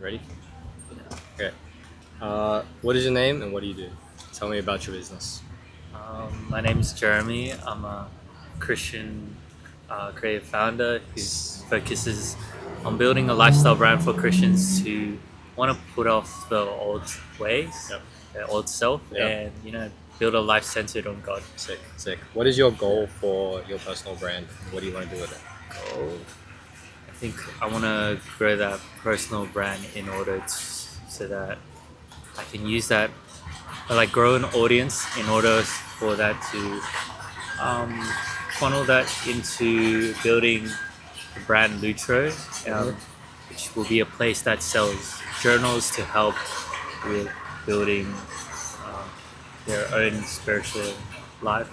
Ready? Okay. What is your name and what do you do? Tell me about your business. My name is Jeremy. I'm a Christian creative founder who focuses on building a lifestyle brand for Christians who want to put off the old ways, Yep. their old self, Yep. and build a life centered on God. Sick. Sick. What is your goal Yeah. for your personal brand? What do you want to do with it? Goal. I think I want to grow that personal brand in order so that I can use that, like grow an audience in order for that to um, funnel that into building the brand Lutro, Mm-hmm. which will be a place that sells journals to help with building um, their own spiritual life,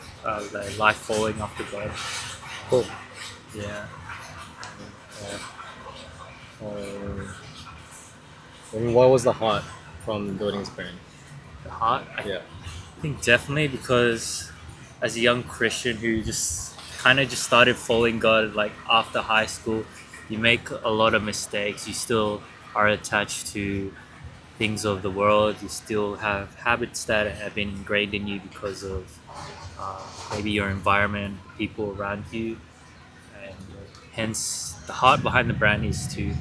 their life following after God. Cool. Yeah. Yeah. Um, and what was the heart from building this brand? The heart, I Yeah. think definitely because as a young Christian who just kind of just started following God like after high school, you make a lot of mistakes. You still are attached to things of the world. You still have habits that have been ingrained in you because of maybe your environment, people around you, and hence the heart behind the brand is to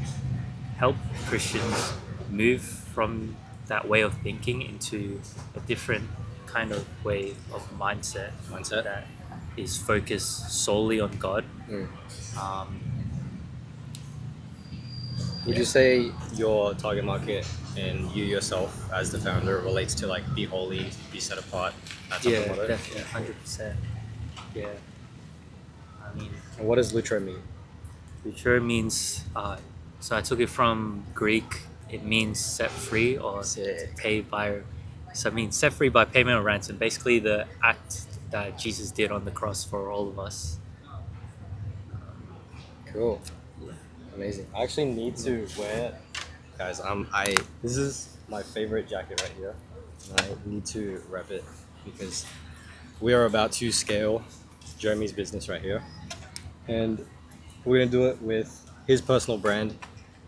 help Christians move from that way of thinking into a different kind of way of mindset Mindset. that is focused solely on God. Mm. Um, Would yeah, you say your target market and you yourself as the founder relates to like be holy, be set apart, that type of yeah, motto? definitely, 100%. Yeah, I mean, And what does Lutro mean? future means. So I took it from Greek. It means set free or to Sick. pay by. So it means set free by payment of ransom. Basically, the act that Jesus did on the cross for all of us. Cool. Yeah. Amazing. I actually need Yeah. to wear, guys. I this is my favorite jacket right here. And I need to rep it because we are about to scale Jeremy's business right here, and we're gonna do it with his personal brand,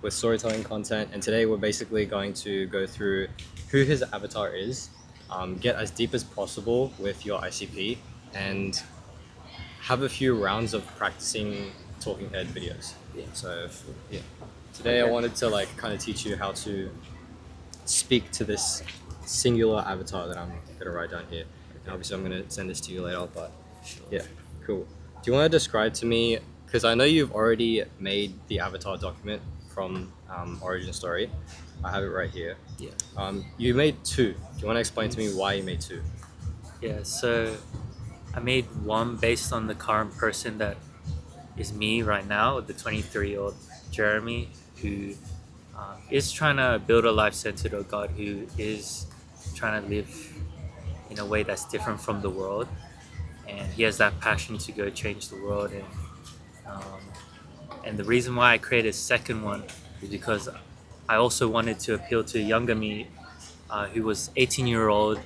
with storytelling content. And today we're basically going to go through who his avatar is, get as deep as possible with your ICP, and have a few rounds of practicing talking head videos. Yeah. So yeah, today I Okay. wanted to like kind of teach you how to speak to this singular avatar that I'm gonna write down here. And Okay. obviously I'm gonna send this to you later, but Sure. yeah, cool. Do you want to describe to me, because I know you've already made the avatar document from Origin Story. I have it right here. Yeah. You made two. Do you want to explain to me why you made two? Yeah. So I made one based on the current person that is me right now, the 23-year-old Jeremy, who is trying to build a life centered on God, who is trying to live in a way that's different from the world, and he has that passion to go change the world. Um, and the reason why I created a second one is because I also wanted to appeal to a younger me, who was 18-year-old,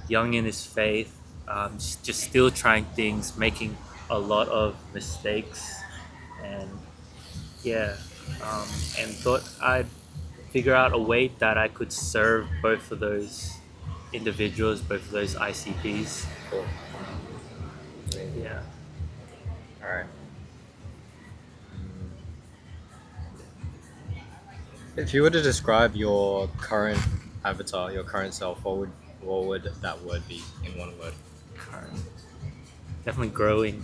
young in his faith, just still trying things, making a lot of mistakes, and yeah, and thought I'd figure out a way that I could serve both of those individuals, both of those ICPs. Cool. Um, Amazing. yeah. All right. If you were to describe your current avatar, your current self, what would that word be in one word? Current. Definitely growing.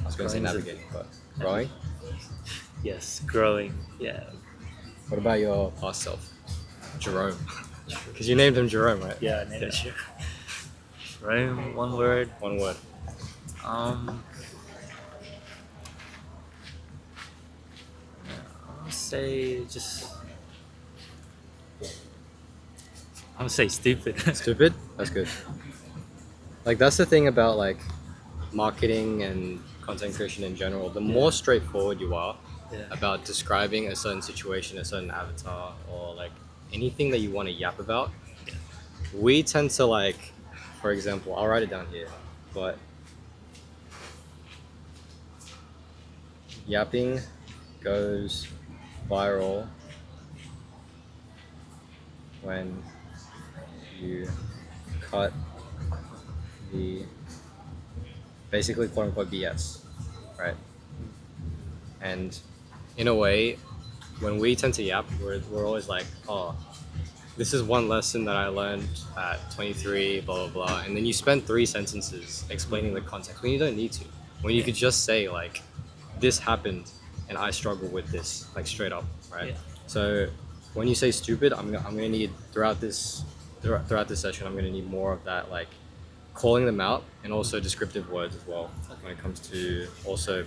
I was going to say Growing is a navigating, but growing. yes, growing. Yeah. What about your past self, Jerome? Because you named him Jerome, right? Yeah, nature. Rome, one word. One word. Um, I'll say just. I'm gonna say stupid. Stupid. That's good. Like that's the thing about like marketing and content creation in general. The more straightforward you are Yeah. about describing a certain situation, a certain avatar, or like anything that you want to yap about, Yeah. we tend to like, for example, I'll write it down here, but yapping goes viral when you cut the basically quote unquote BS, right? And in a way, when we tend to yap, we're always like, oh, this is one lesson that I learned at 23, blah, blah, blah. And then you spend 3 sentences explaining the context when you don't need to. When you Yeah. could just say, like, this happened and I struggle with this, like, straight up, right? Yeah. So when you say stupid, I'm gonna need throughout this session, I'm gonna need more of that, like, calling them out and also descriptive words as well when it comes to also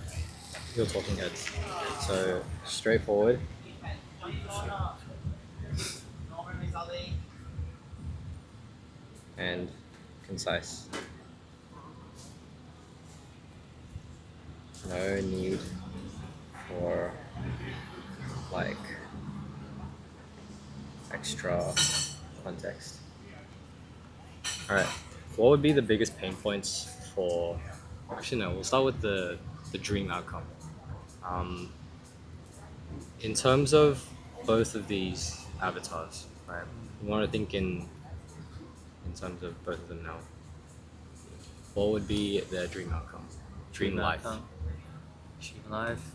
your talking heads. So straightforward and concise. No need for like extra context. All right. What would be the biggest pain points for? Actually, no. We'll start with the dream outcome. Um, in terms of both of these avatars, right? We want to think in terms of both of them now. What would be their dream outcome? Dream life. outcome. Dream life.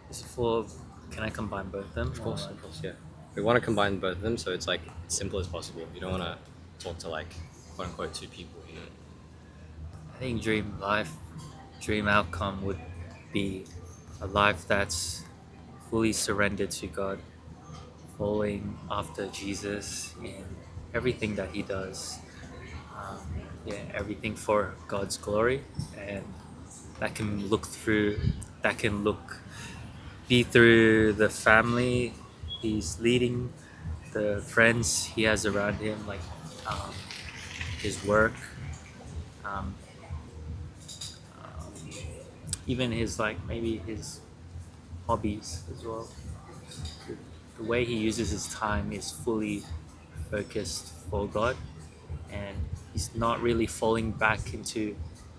Is it for? Can I combine both of them? Of course, yeah. We want to combine both of them so it's like as simple as possible. You don't want to talk to like quote unquote two people, you know. I think dream life, dream outcome would be a life that's fully surrendered to God, following after Jesus in everything that He does. Um, everything for God's glory, and that can look through. That can be through the family He's leading, the friends He has around Him, like um, His work. Um, Even his like maybe his hobbies as well. The way he uses his time is fully focused for God, and he's not really falling back into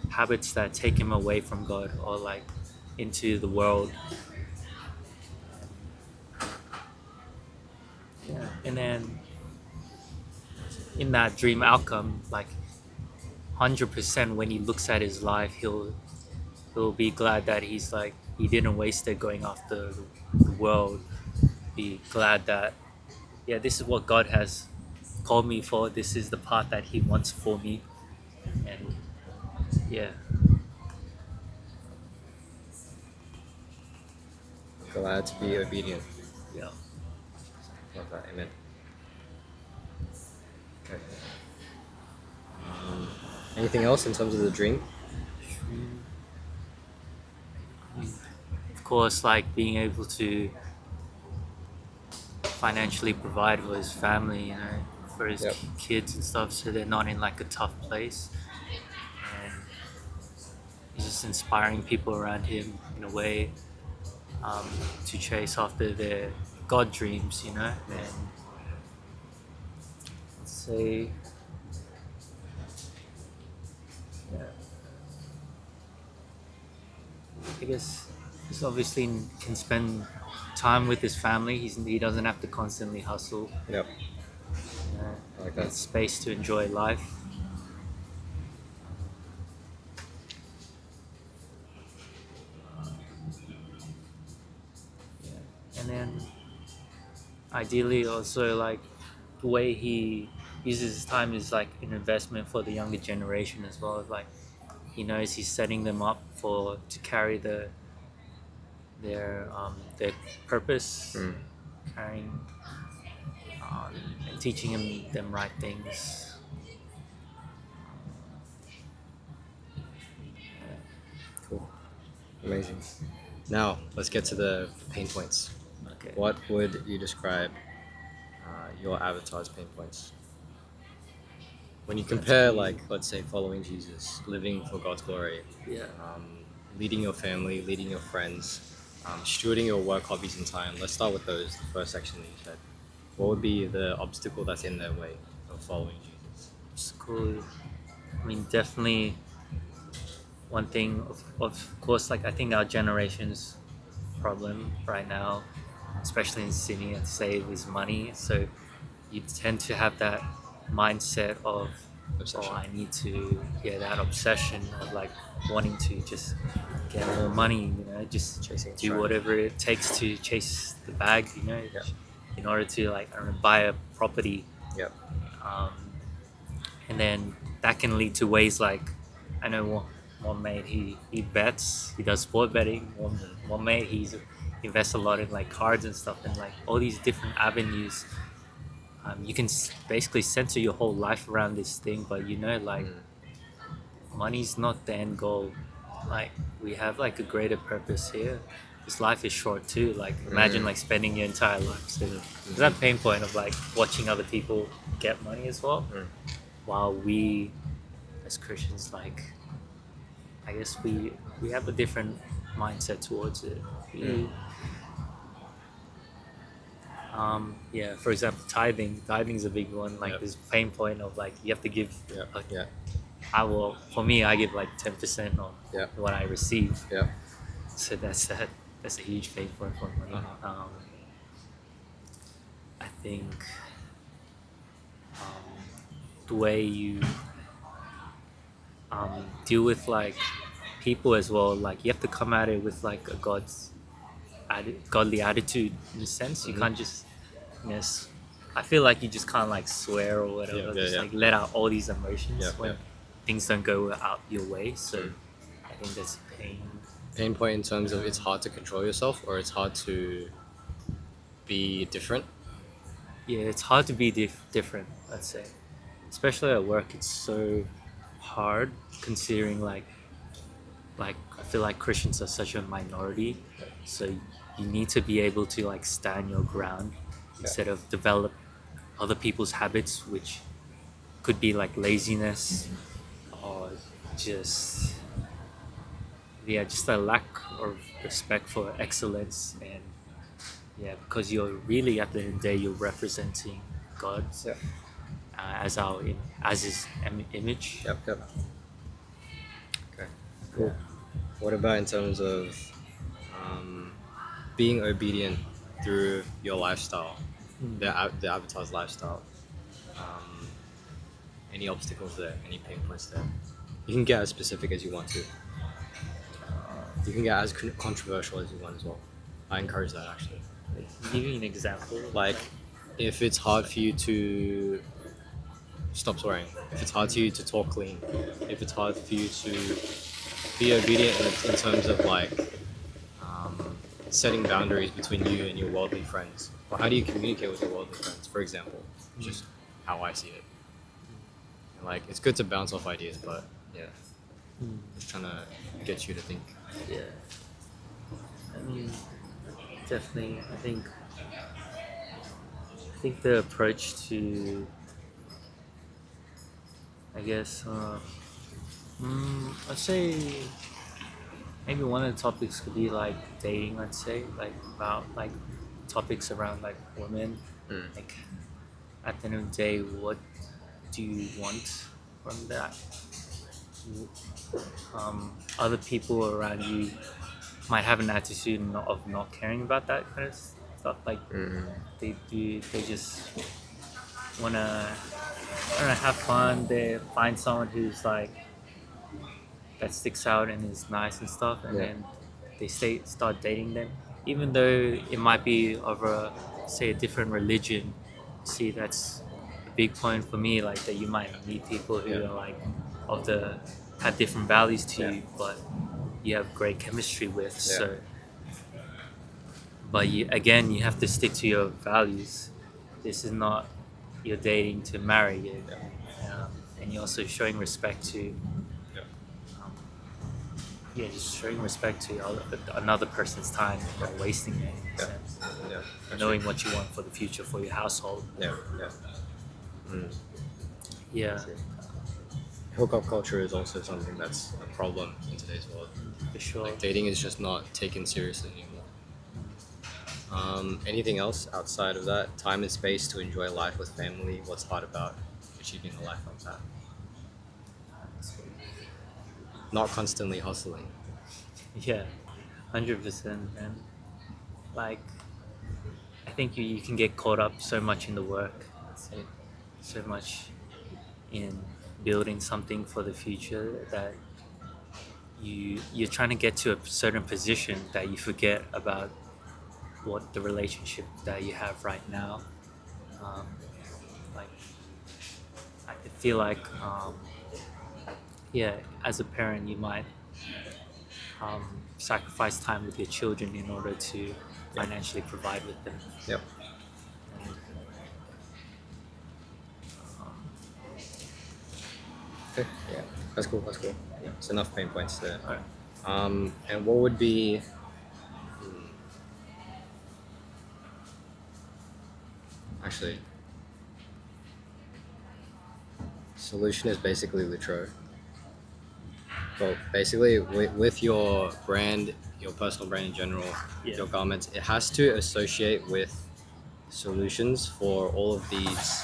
habits that take him away from God or like into the world. Yeah, and then in that dream outcome, like 100% when he looks at his life, he'll be glad that he didn't waste it going after the world. Be glad that this is what God has called me for. This is the path that He wants for me, and yeah, Glad to be obedient. yeah. Love that. Amen. Okay. Anything else in terms of the dream? Of course, like being able to financially provide for his family, for his Yep. kids and stuff, so they're not in like a tough place, and he's just inspiring people around him in a way to chase after their God dreams, and let's say, yeah, I guess he's obviously can spend time with his family. He doesn't have to constantly hustle. Yep. I like that. Has space to enjoy life. And then ideally also like the way he uses his time is like an investment for the younger generation as well. Like he knows he's setting them up to carry their purpose, carrying and teaching them right things. Cool. Amazing. Now let's get to the pain points. Okay. What would you describe your avatar's pain points? When you compare, like, let's say, following Jesus, living for God's glory, Yeah. leading your family, leading your friends, stewarding your work, hobbies, and time. Let's start with those, the first section that you said. What would be the obstacle that's in their way of following Jesus? School. I mean, definitely one thing, of course, like I think our generation's problem right now especially in Sydney, I'd say is money. So you tend to have that mindset of, Obsession. oh, I need to, yeah, that obsession of like wanting to just get more money, just Chasing do strive. whatever it takes to chase the bag, Yeah. in order to like, I don't know, buy a property. Yep. Um, and then that can lead to ways like, I know one mate, he bets, he does sport betting. One mate, he invests a lot in like cards and stuff, and like all these different avenues. You can basically center your whole life around this thing, but like money's not the end goal. Like we have like a greater purpose here. This life is short too. Like imagine like spending your entire life. So there's that pain point of like watching other people get money as well, while we as Christians, like I guess we have a different mindset towards it. Yeah, for example, tithing is a big one. Like Yep. this pain point of like you have to give. Yeah. Yeah. I will, for me, I give like 10% of Yeah. what I receive. Yeah. So that's a huge pain point for money. I think the way you deal with like people as well, like you have to come at it with like a godly attitude in a sense. You can't just, yes, I feel like you just can't like swear or whatever. Just like let out all these emotions when things don't go out your way. So I think that's a Pain point in terms of it's hard to control yourself, or it's hard to be different. Yeah, it's hard to be different, I'd say. Especially at work, it's so hard considering like I feel like Christians are such a minority, so you need to be able to like stand your ground instead of develop other people's habits, which could be like laziness or just just a lack of respect for excellence. And because you're really at the end of the day you're representing God as his image. Yep. Okay. Cool. What about in terms of being obedient through your lifestyle, the avatar's lifestyle? Any obstacles there? Any pain points there? You can get as specific as you want to. You can get as controversial as you want as well. I encourage that actually. Give me an example. Like, if it's hard for you to stop swearing, if it's hard for you to talk clean, if it's hard for you to be obedient in terms of like setting boundaries between you and your worldly friends, or how do you communicate with your worldly friends, for example, just how I see it. And like, it's good to bounce off ideas, but just trying to get you to think. Yeah, I mean, definitely. I think the approach to, I guess, I'd say maybe one of the topics could be like dating. Let's say like about like topics around like women. Like at the end of the day, what do you want from that? Other people around you might have an attitude of not caring about that kind of stuff. Like they just wanna, I don't know, have fun. They find someone who's like that sticks out and is nice and stuff, and then they start dating them, even though it might be of a different religion. See, that's a big point for me. Like that, you might meet people who are like have different values to you, but you have great chemistry with. So, but you have to stick to your values. This is not you're dating to marry you, and you're also showing respect to. Just showing respect to another person's time, and not wasting it. In a sense. Knowing what you want for the future for your household. Hookup culture is also something that's a problem in today's world. For sure. Like, dating is just not taken seriously anymore. Anything else outside of that? Time and space to enjoy life with family. What's hard about achieving a life like that? Not constantly hustling. 100%, man. Like, think you can get caught up so much in the work, so much in building something for the future that you're trying to get to a certain position that you forget about what the relationship that you have right now. Um, like I feel like yeah, as a parent, you might sacrifice time with your children in order to financially provide with them. Yep. And, Okay. Yeah. That's cool. That's cool. Yeah. It's enough pain points there. alright. And what would be actually solution is basically Lutro. Well, basically with your brand, your personal brand in general, Yeah. your garments, it has to associate with solutions for all of these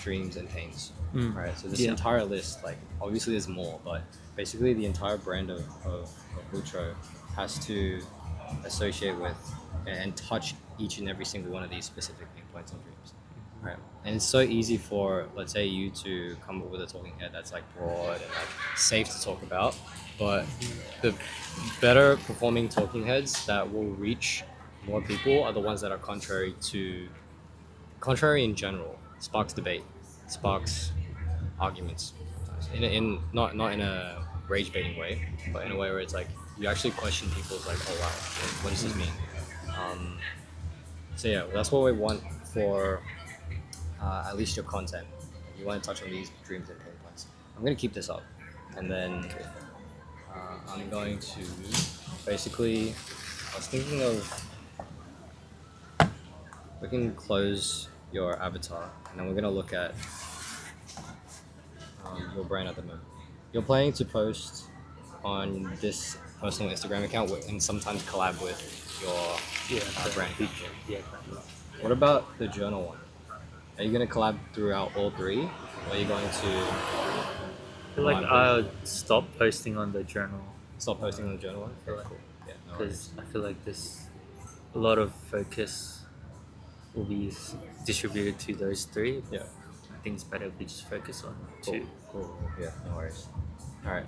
dreams and pains. Right. So this Yeah. entire list, like obviously there's more, but basically the entire brand of Lutro has to associate with and touch each and every single one of these specific pain points and dreams. Right. And it's so easy for, let's say, you to come up with a talking head that's like broad and like safe to talk about, but the better performing talking heads that will reach more people are the ones that are contrary in general, sparks debate, sparks arguments, in not in a rage baiting way, but in a way where it's like you actually question people's like, oh wow, what does this mean? So yeah, that's what we want for at least your content. You want to touch on these dreams and pain points. I'm gonna keep this up, and then I'm going to basically. I was thinking of we can close your avatar, and then we're gonna look at your brand at the moment. You're planning to post on this personal Instagram account and sometimes collab with your brand. Yeah. What about the journal one? Are you going to collab throughout all three? Or are you going to I feel like I'll stop posting on the journal stop posting on the journal one? feel like- Cool. Yeah, no worries. because I feel like this a lot of focus will be distributed to those three. Yeah. I think it's better if we just focus on Cool. two. Cool. Yeah, no worries. Alright.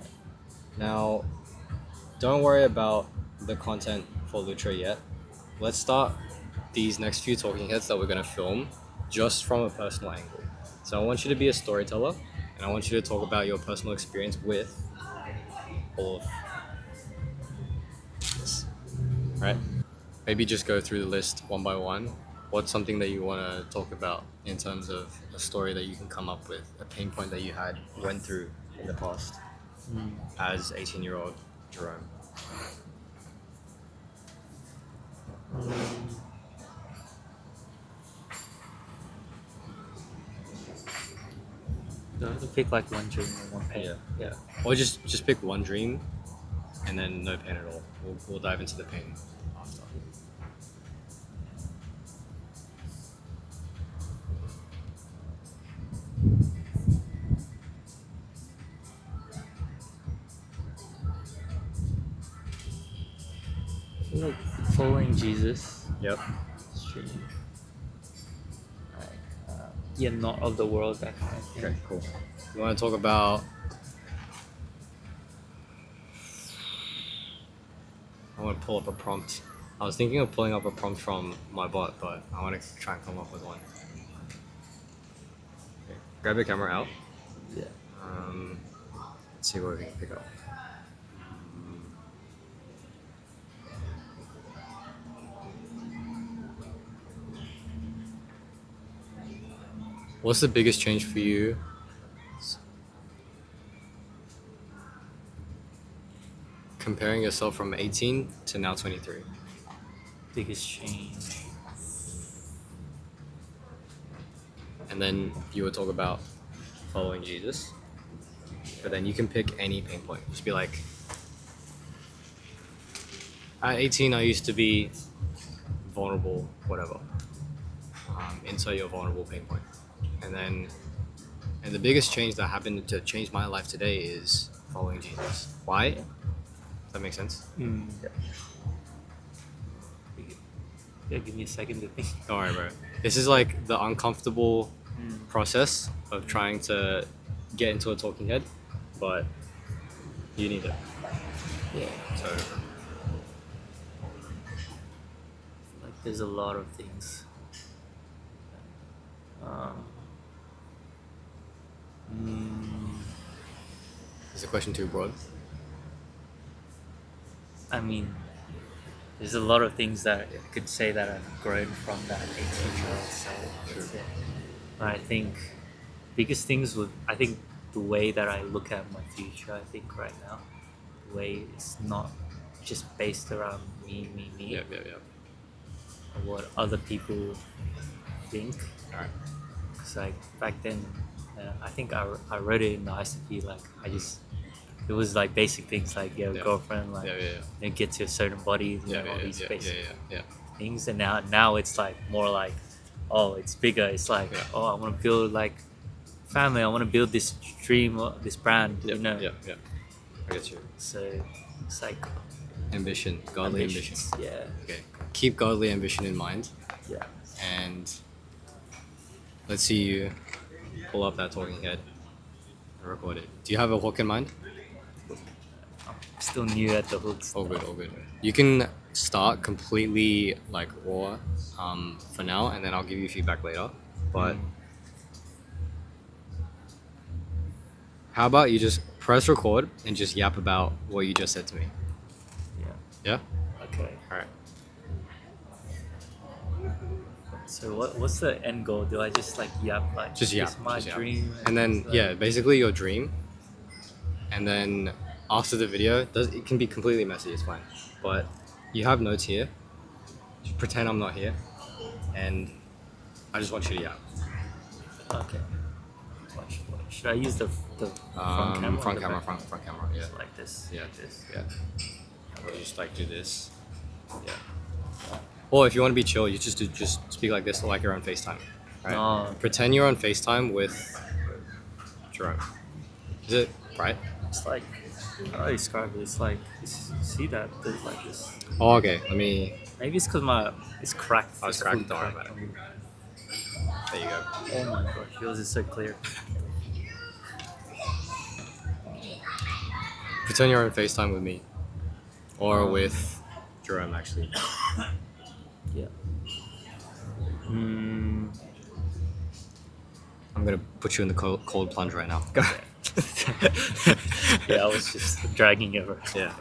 Now, don't worry about the content for Lutra yet. Let's start these next few talking heads that we're going to film just from a personal angle. So I want you to be a storyteller, and I want you to talk about your personal experience with all of this. Right? Maybe just go through the list one by one. What's something that you want to talk about in terms of a story that you can come up with, a pain point that you went through in the past as 18-year-old Jerome? Pick like one dream and one pain. Yeah. Or just pick one dream, and then no pain at all. We'll dive into the pain after. I feel like following Jesus. Yep. Stream. Like, yeah, not of the world, that kind of thing. Okay, cool. You want to talk about? I want to pull up a prompt. I was thinking of pulling up a prompt from my bot, but I want to try and come up with one. Okay. Grab your camera out. Yeah. Let's see what we can pick up. What's the biggest change for you comparing yourself from 18 to now 23? Biggest change. And then you would talk about following Jesus. But then you can pick any pain point. Just be like, at 18, I used to be vulnerable, whatever. Insert your vulnerable pain point. And the biggest change that happened to change my life today is following Jesus. Why? Does that make sense? Yeah. Yeah, give me a second to think. Don't worry, bro. This is like the uncomfortable process of trying to get into a talking head, but you need it. Yeah. So Like there's a lot of things. Um, mm, is the question too broad? I mean, there's a lot of things that I could say that I've grown from that 18-year-old self. Sure. But I think biggest things with I think the way that I look at my future. I think right now, the way it's not just based around me, Yeah. or what other people think. All right. Cause like back then, I think I wrote it in the ICP. Like it was like basic things like Yeah. girlfriend, like get to a certain body, all these basic things. And now it's like more like, oh, it's bigger. It's like, Yeah. oh, I want to build like family. I want to build this dream, this brand. Yeah. You know. Yeah. I get you. So it's like Ambition, godly ambition. ambitions. Yeah. Okay. Keep godly ambition in mind, Yeah. and let's see you pull up that talking head and record it. Do you have a hook in mind? I'm still new at the hooks. All good, all good. You can start completely like raw for now, and then I'll give you feedback later. But how about you just press record and just yap about what you just said to me? Yeah. Yeah? Okay. All right. So what's the end goal? Do I just like yap like Just yap. it's my just yap. dream? And then, it's, yeah, basically your dream. And then after the video, it can be completely messy, it's fine. But you have notes here. Just pretend I'm not here. And I just want you to yap. Okay. Should I use the front camera? Front or the camera, back front camera, yeah. Like this. Yeah. Like this. Yeah. Or just like do this. Yeah. Or if you want to be chill, you just speak like this, like you're on FaceTime. Right? Oh. Pretend you're on FaceTime with Jerome. Is it right? It's like how do I describe it? It's like see that there's like this. Oh, okay. Let me. Maybe it's because it's cracked. Oh, it's cracked. Don't worry about it. There you go. Oh my gosh, yours is so clear. Pretend you're on FaceTime with me, or with Jerome, actually. Yeah. I'm gonna put you in the cold plunge right now. Go. Yeah, I was just dragging over. Yeah.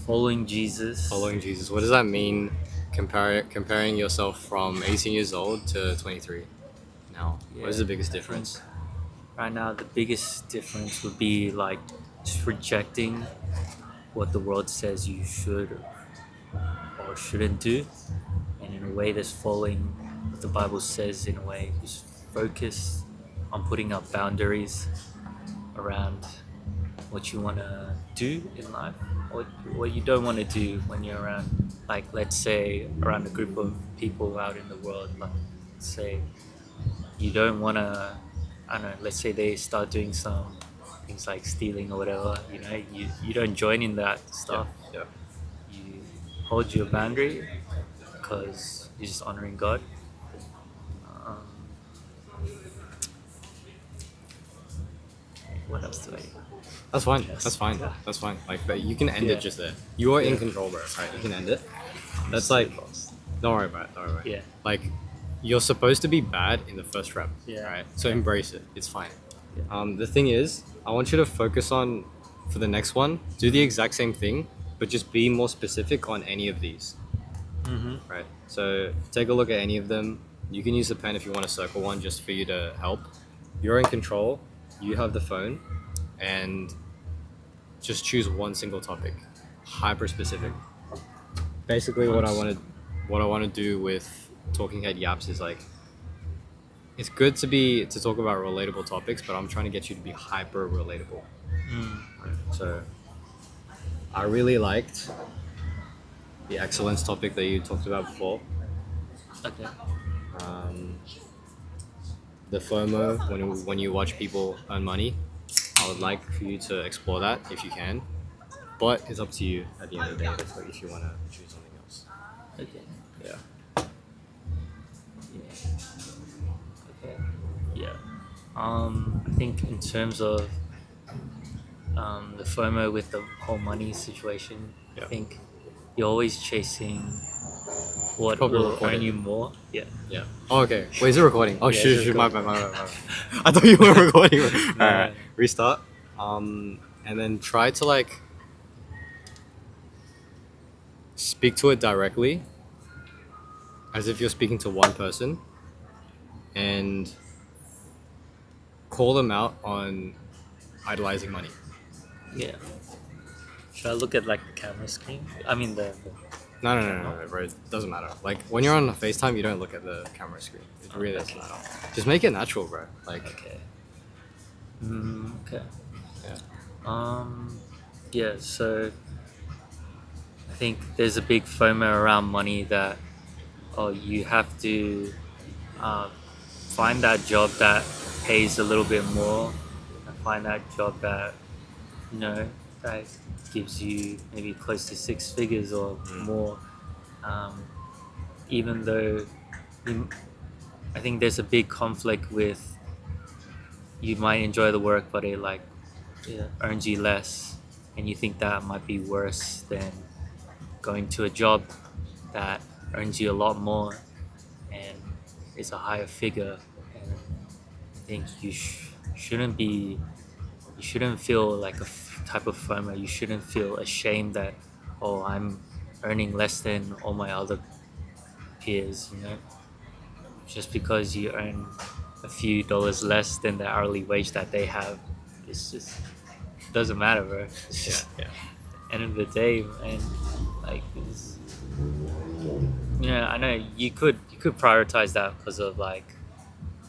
Following Jesus. Following Jesus. What does that mean? Comparing yourself from 18 years old to 23 now. What is the biggest difference? Right now, the biggest difference would be like just rejecting what the world says you should or shouldn't do, and in a way that's following what the Bible says. In a way, just focus on putting up boundaries around what you want to do in life, what you don't want to do when you're around, like let's say around a group of people out in the world. Like say you don't want to, I don't know, let's say they start doing some things like stealing or whatever, you don't join in that stuff. Yeah. You hold your boundary because you're just honoring God. What else do I? That's fine. Yes. That's fine. Yeah. That's fine. Like, but you can end Yeah. it just there. You are in Yeah. control, bro. Right? You can end it. That's like, don't worry about it. Don't worry about it. Yeah. Like, you're supposed to be bad in the first rep. Yeah. Right. So embrace it. It's fine. Yeah. The thing is, I want you to focus on, for the next one, do the exact same thing, but just be more specific on any of these. Mm-hmm. Right. So take a look at any of them. You can use the pen if you want to circle one just for you to help. You're in control. You have the phone, and just choose one single topic, hyper specific. Basically, what I want to do with Talking Head Yaps is like, it's good to talk about relatable topics, but I'm trying to get you to be hyper relatable. So I really liked the excellence topic that you talked about before. Okay. The FOMO, when you watch people earn money, I would like for you to explore that if you can. but it's up to you at the end of the day if you want to choose something else. Okay. Yeah. Yeah. Okay. Yeah. I think in terms of the FOMO with the whole money situation, Yeah. I think you're always chasing what Probably will recorded. earn you more. Yeah. Yeah. Oh, okay. Wait, is it recording? Oh, Yeah, shoot, it's shoot, my recording. bad, my bad. I thought you were recording. No. Alright, restart. And then try to like speak to it directly, as if you're speaking to one person, and call them out on idolizing money. Yeah. Should I look at like the camera screen? I mean the No, bro. It doesn't matter. Like when you're on FaceTime, you don't look at the camera screen. It really doesn't okay. matter. Just make it natural, bro. Like, Okay. Okay. yeah. Yeah, so I think there's a big FOMO around money that you have to uh, find that job that pays a little bit more and find that job that that gives you maybe close to six figures or more, um, even though you, I think there's a big conflict with you might enjoy the work but it earns you less, and you think that might be worse than going to a job that earns you a lot more and is a higher figure. And I think you shouldn't feel like type of FOMO. You shouldn't feel ashamed that I'm earning less than all my other peers. Just because you earn a few dollars less than the hourly wage that they have, it's just doesn't matter, bro. It's just Yeah. end of the day, and like it's, I know you could prioritize that because of like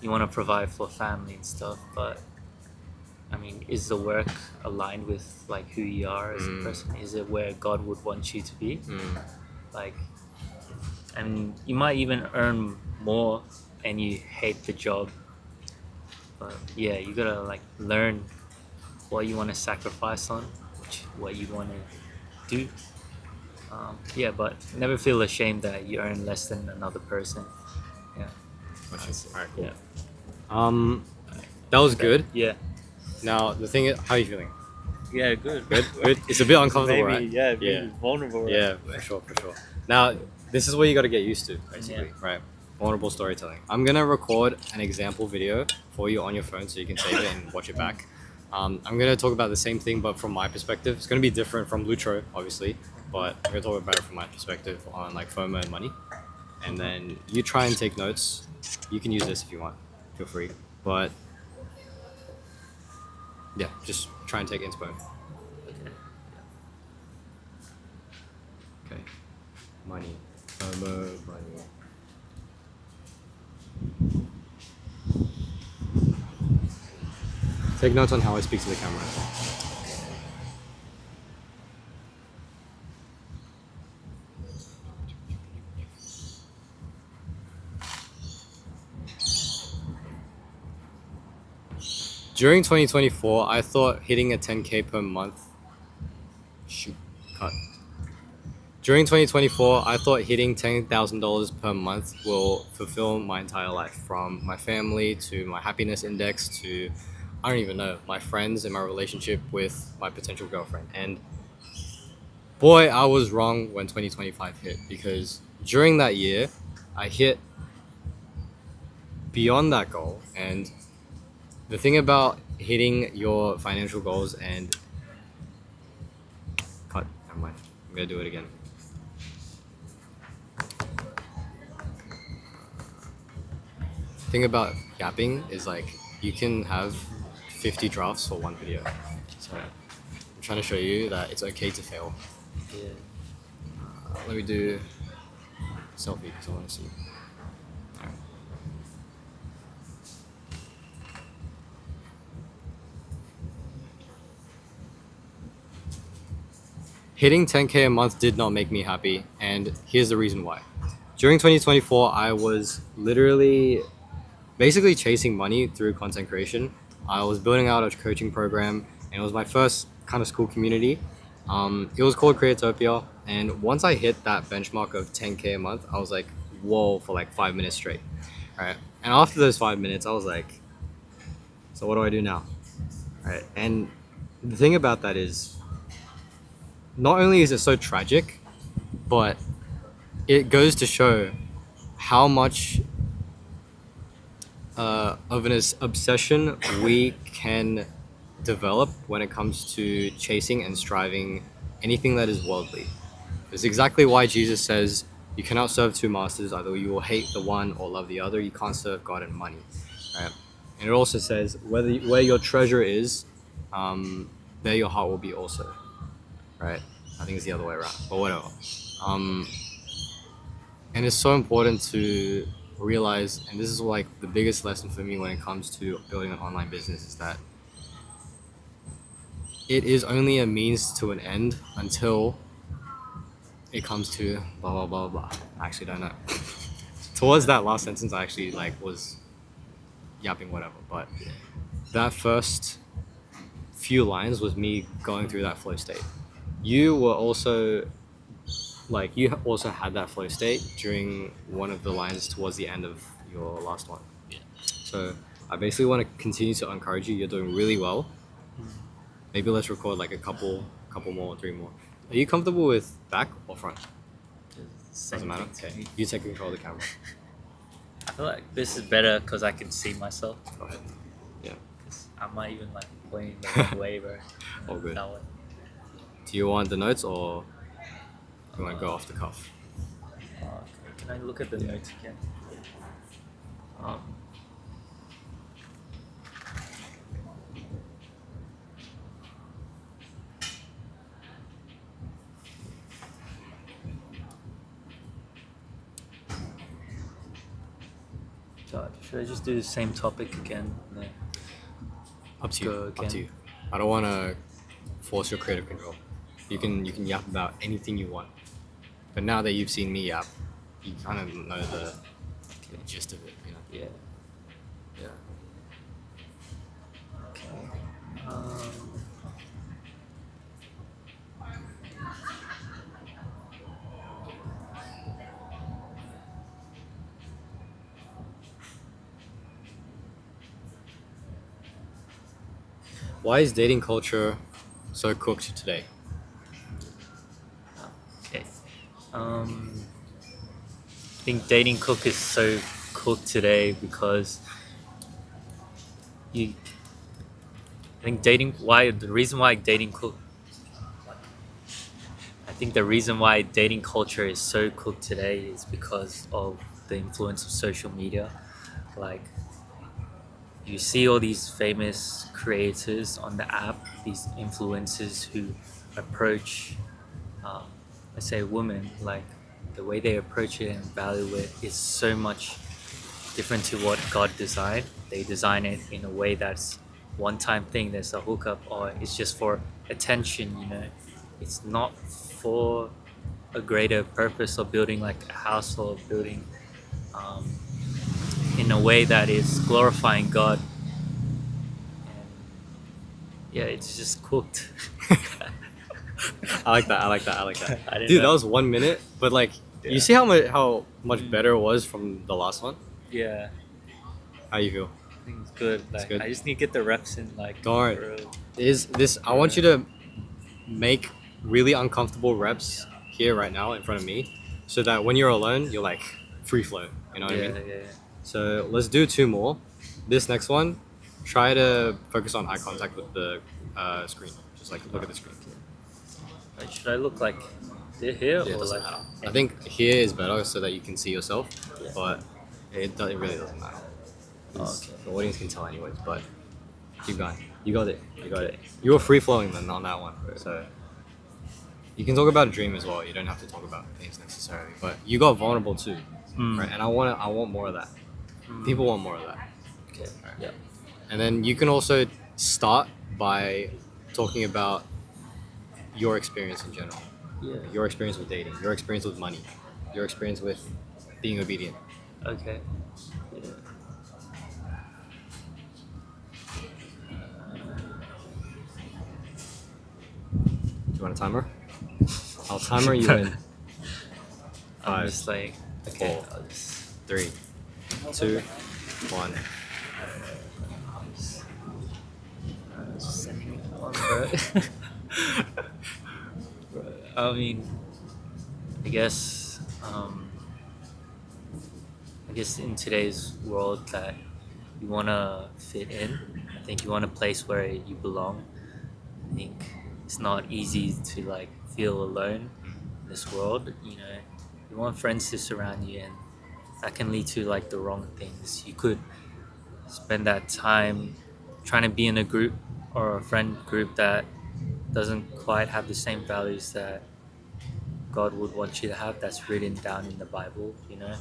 you want to provide for family and stuff, but I mean, is the work aligned with like who you are as a person? Is it where God would want you to be? Like, and you might even earn more and you hate the job, but yeah, you gotta like learn what you want to sacrifice on, what you want to do. Yeah, but never feel ashamed that you earn less than another person. Yeah. Alright, cool. Yeah. That was good. Yeah. Now the thing is, how are you feeling? Yeah. Good. Good. It's a bit uncomfortable, right? Yeah. Yeah. Vulnerable. Right? Yeah, for sure. Now, this is what you got to get used to, basically, right? Vulnerable storytelling. I'm gonna record an example video for you on your phone so you can save it and watch it back. I'm gonna talk about the same thing, but from my perspective. It's gonna be different from Lutro, obviously, but I'm gonna talk about it from my perspective on like FOMO and money. And then you try and take notes. You can use this if you want. Feel free, but yeah, just try and take inspo. Okay. Money. FOMO, money. Take notes on how I speak to the camera. During 2024, I thought hitting a 10K per month. Cut. During 2024, I thought hitting $10,000 per month will fulfill my entire life, from my family to my happiness index to, I don't even know, my friends and my relationship with my potential girlfriend. And boy, I was wrong when 2025 hit, because during that year, I hit beyond that goal. And the thing about hitting your financial goals and cut, never mind, I'm gonna do it again. Thing about yapping is like you can have 50 drafts for one video. So I'm trying to show you that it's okay to fail. Yeah. Let me do selfie because I want to see. Alright. Hitting 10K a month did not make me happy, and here's the reason why. During 2024, I was literally basically chasing money through content creation. I was building out a coaching program, and it was my first kind of school community. It was called Creatopia, and once I hit that benchmark of 10K a month, I was like, whoa, for like 5 minutes straight. Right. And after those 5 minutes, I was like, so what do I do now? Right. And the thing about that is, not only is it so tragic, but it goes to show how much of an obsession we can develop when it comes to chasing and striving anything that is worldly. It's exactly why Jesus says you cannot serve two masters, either you will hate the one or love the other. You can't serve God and money, right? And it also says where your treasure is, there your heart will be also, right? I think it's the other way around, but whatever. Um, and it's so important to realize, and this is like the biggest lesson for me when it comes to building an online business, is that it is only a means to an end until it comes to blah blah blah blah. I actually don't know. Towards that last sentence, I actually like was yapping whatever, but that first few lines was me going through that flow state. You were also you also had that flow state during one of the lines towards the end of your last one. Yeah. So I basically want to continue to encourage you. You're doing really well. Maybe let's record like a couple more, three more. Are you comfortable with back or front? Doesn't matter. Okay. You take control of the camera. I feel like this is better because I can see myself. Go ahead. Yeah. I might even like point the wrong way, bro. All good. That way. Do you want the notes or you want to go off the cuff? Okay. Can I look at the notes again? God, should I just do the same topic again? No. Up to you. Go Up to again. you. I don't want to force your creative control. You can yap about anything you want. But now that you've seen me yap, you kind of know the gist of it. You know? Yeah. Yeah. Okay. Why is dating culture so cooked today? Okay. I think dating cook is so cooked today because you. I think the reason why dating cook. I think the reason why dating culture is so cooked today is because of the influence of social media. Like, you see all these famous creators on the app, these influencers who approach, let's say, women, like the way they approach it and value it is so much different to what God designed. They design it in a way that's one-time thing, there's a hookup, or it's just for attention, you know. It's not for a greater purpose of building like a house or building in a way that is glorifying God. And yeah, it's just cooked. I like that. I like that. I like that. I didn't Dude, know. that was 1 minute, but like, Yeah. you see how much better it was from the last one? Yeah, How you feel? I think it's good. Like, good. I just need to get the reps in. Like, Don't worry. bro. Is this? I want you to make really uncomfortable reps here right now in front of me, so that when you're alone, you're like free flow. You know what I Yeah, mean? yeah. So let's do two more. This next one, try to focus on eye contact with the screen. Just like look at the screen. Like, should I look like here Yeah, it or doesn't like? matter. I think here is better so that you can see yourself, Yeah. but it really doesn't matter. Oh, okay. The audience can tell anyways, but keep going. You got it. You got it. You were free flowing then on that one. So you can talk about a dream as well. You don't have to talk about things necessarily, but you got vulnerable too, right? And I want more of that. People want more of that. Okay. Yeah. And then you can also start by talking about your experience in general. Yeah. Your experience with dating, your experience with money, your experience with being obedient. Okay. Yeah. you want a timer? I'll timer you in. I'm 5, just like, okay, 4, I'll just, 3, 2, 1. just sending it on, bro. I mean, I guess, I guess in today's world that you want to fit in, I think you want a place where you belong. I think it's not easy to like feel alone in this world. You know, you want friends to surround you, and that can lead to like the wrong things. You could spend that time trying to be in a group or a friend group that doesn't quite have the same values that God would want you to have. That's written down in the Bible, you know.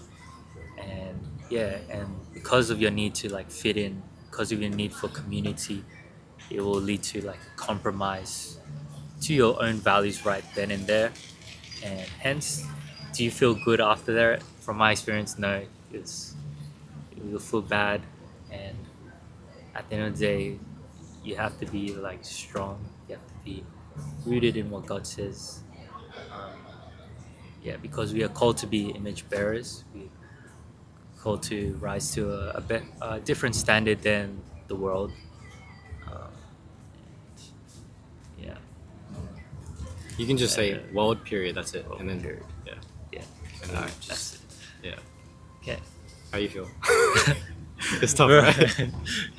And yeah, and because of your need to like fit in, because of your need for community, it will lead to like a compromise to your own values right then and there. And hence, do you feel good after that? From my experience, no. It's you'll feel bad, and at the end of the day, you have to be like strong. You have to be rooted in what God says. Um, yeah, because we are called to be image bearers. We called to rise to a different standard than the world. Um, yeah, You can just say world period. That's it, world and then period. yeah, Yeah. and then Alright, just that's it. yeah. Okay. How you feel? It's tough, Bro, right?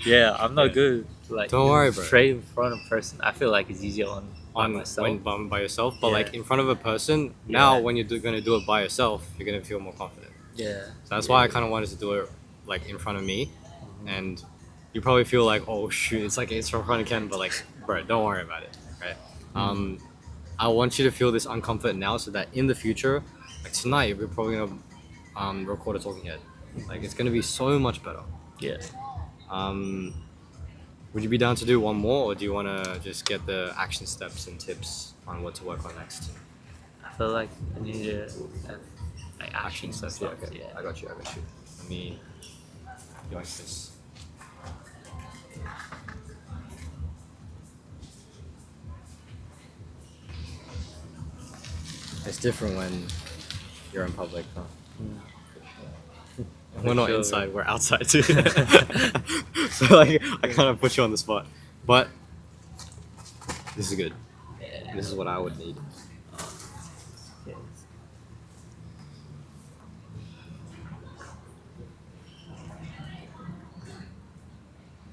yeah, I'm not Yeah. good. Like Don't worry, bro. straight in front of a person. I feel like it's easier on myself. When by yourself, but like Yeah. in front of a person. Now, Yeah. when you're gonna do it by yourself, you're gonna feel more confident. Yeah. So that's why I kind of wanted to do it like in front of me, and you probably feel like, oh shoot, it's like it's in front of Ken, but like, bro, don't worry about it, right? I want you to feel this uncomfort now, so that in the future, like tonight, we're probably gonna record a talking head. Like it's gonna be so much better. Yeah. Would you be down to do one more, or do you want to just get the action steps and tips on what to work on next? I feel like I need to have like Action actions steps, and stuff. okay. Yeah. I got you. Let me yoink this. It's different when you're in public, huh? We're not Sure. inside, we're outside too. So like, I kind of put you on the spot, but this is good. Yeah. This is what I would need. Yeah.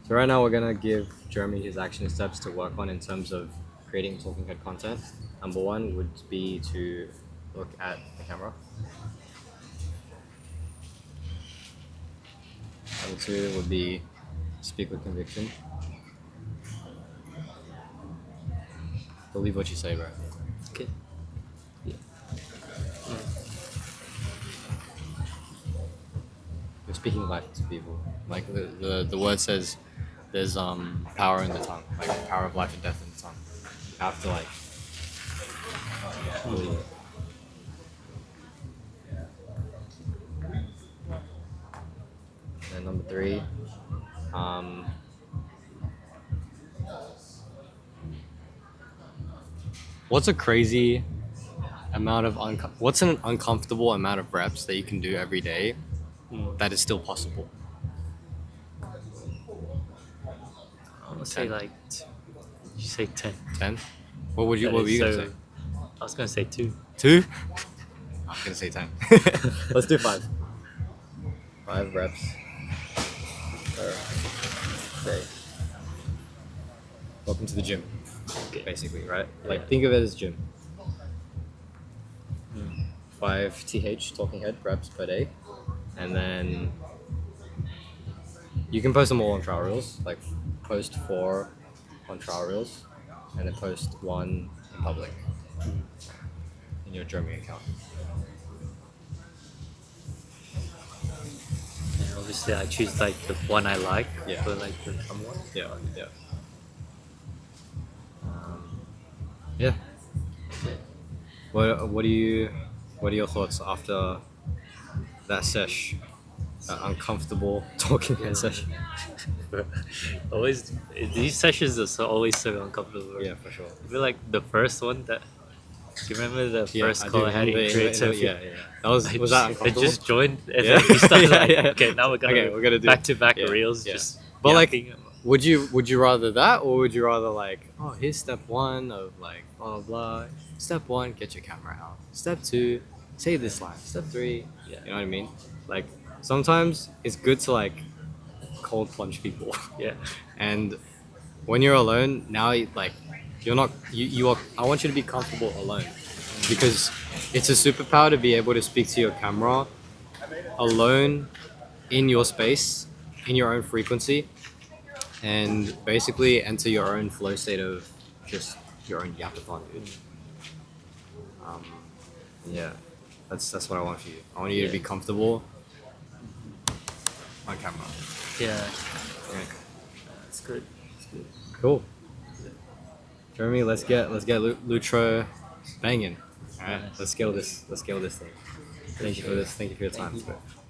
So right now we're gonna give Jeremy his action steps to work on in terms of creating talking head content. Number 1 would be to look at the camera. Number 2 would be speak with conviction. Believe what you say, bro. Okay. Yeah. You're speaking life to people. Like the word says, there's power in the tongue, like power of life and death in the tongue. You have to like believe it. And number 3, what's a crazy amount of what's an uncomfortable amount of reps that you can do every day that is still possible? I want to say 10. like, you say 10. 10? What were you That is gonna so- say? I was gonna say 2. 2? I'm gonna say 10. Let's do 5. 5 reps per day. Welcome to the gym, Okay. basically, right? Like, Yeah. think of it as gym. 5 TH, talking head, reps per day. And then you can post them all on trial reels, like post 4 on trial reels, and then post 1 in public in your Jeremy account. And obviously, I choose like the one I like Yeah. for like the fun one. Yeah. Yeah. What are your thoughts after that sesh? uncomfortable talking head session. Always, these sessions are always so uncomfortable. Yeah, for sure. I feel like the first one that. Do you remember the Yeah, first I call do. I had in creatopia? Yeah. That was that I uncomfortable? just joined and Yeah. then we started Yeah, like, yeah. okay, now we're gonna do back to back yeah, reels, yeah. just But like, yapping. would you rather that, or would you rather like, oh, here's step one of like blah blah blah. Step one, get your camera out. Step two, say this line. Step three, Yeah. you know what I mean? Like sometimes it's good to like cold plunge people, Yeah, and when you're alone now, like you're not you are. I want you to be comfortable alone, because it's a superpower to be able to speak to your camera alone in your space, in your own frequency, and basically enter your own flow state of just your own yapathon, dude. Um, yeah, that's what I want for you. I want you to be Yeah. comfortable on camera. yeah, Yeah. that's good. That's good. Cool. Jeremy, let's get Lutro banging. All right, Nice. let's scale this. Let's scale this thing. Thank you for this. Thank you for your time. Thank you.